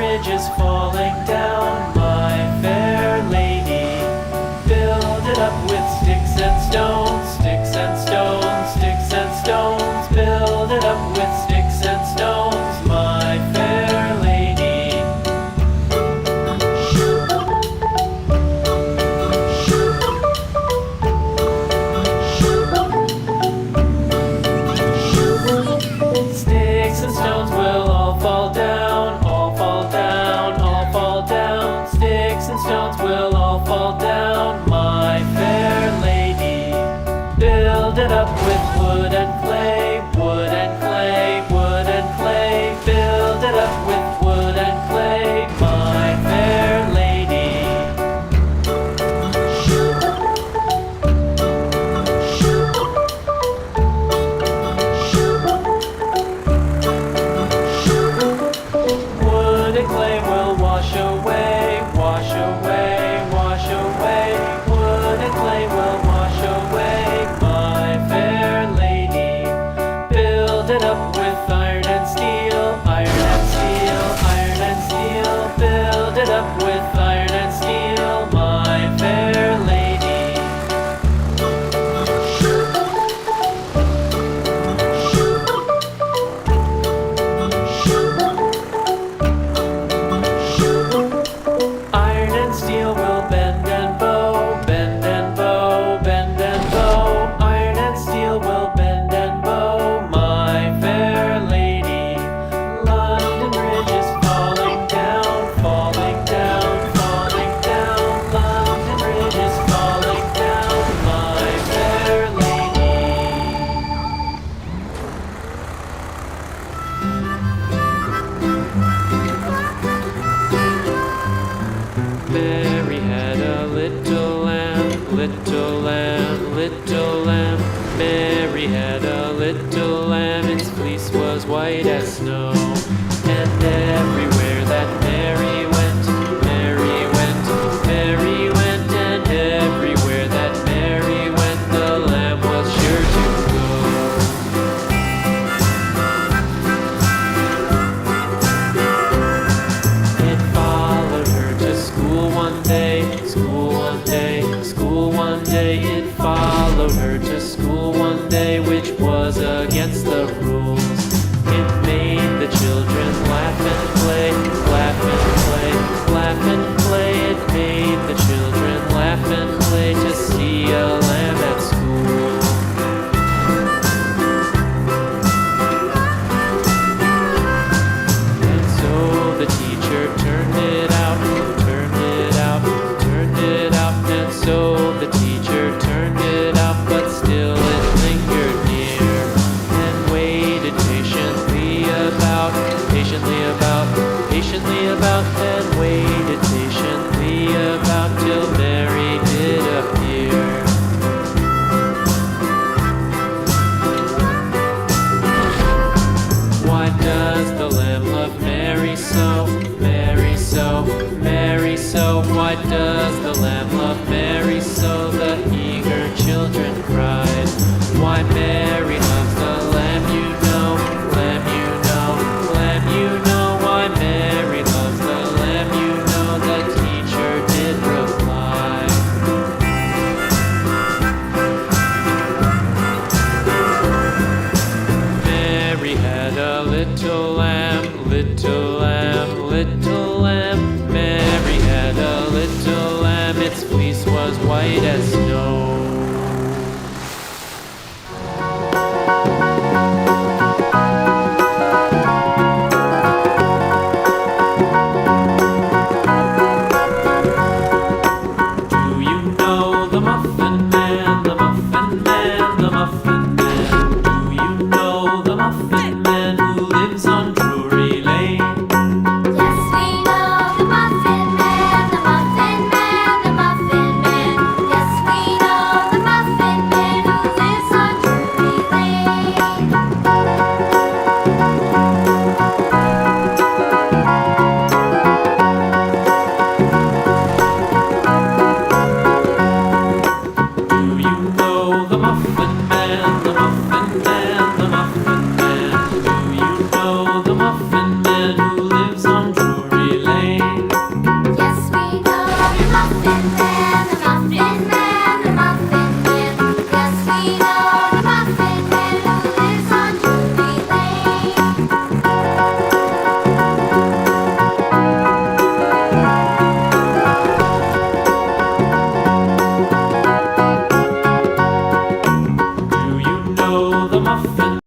ridges falling down, my fair lady. Build it up with sticks and stones, sticks and stones, sticks and stones. Build it up with sticks and stones, my fair lady. Sticks and stones will all fall down, all fall down, all fall down. Sticks and stones will all fall down, my fair lady. Build it up with wood and clay, wood and clay, wood and clay. Build it up with wood and clay, my fair lady. Wood and clay will wash away, wash away, wash away. Wood and clay will wash away, my fair lady. Build it up with iron and steel, iron and steel, iron and steel. Build it up with iron and steel, my fair lady. Iron and steel will bend and bow, bend and bow, bend and bow. Iron and steel will bend and bow, my fair lady. London Bridge is falling down, falling down, falling down. London Bridge is falling down, my fair lady. Mary had a little lamb, little lamb, little lamb. Mary had a little lamb, its fleece was white as snow. And everywhere that Mary went, Mary went, Mary went. And everywhere that Mary went, the lamb was sure to go. It followed her to school one day, school one day, school one day. It followed her to school one day, which was against the rules. It made the children laugh and play, laugh and play, laugh and play. It made the children laugh and play to see a lamb at school. And so the teacher turned it out, turned it out, turned it out. And so the teacher turned it out, but still it lingered near and waited patiently about, patiently about, patiently about, and waited patiently about till Mary did appear. Why does the lamb love Mary so, Mary so, Mary so? Why does the lamb love Mary so? The eager children cried. Why Mary loves the lamb, you know, lamb, you know, lamb, you know. Why Mary loves the lamb, you know, the teacher did reply. Mary had a little lamb, little lamb, little lamb. Mary had a little lamb, its fleece was white as snow.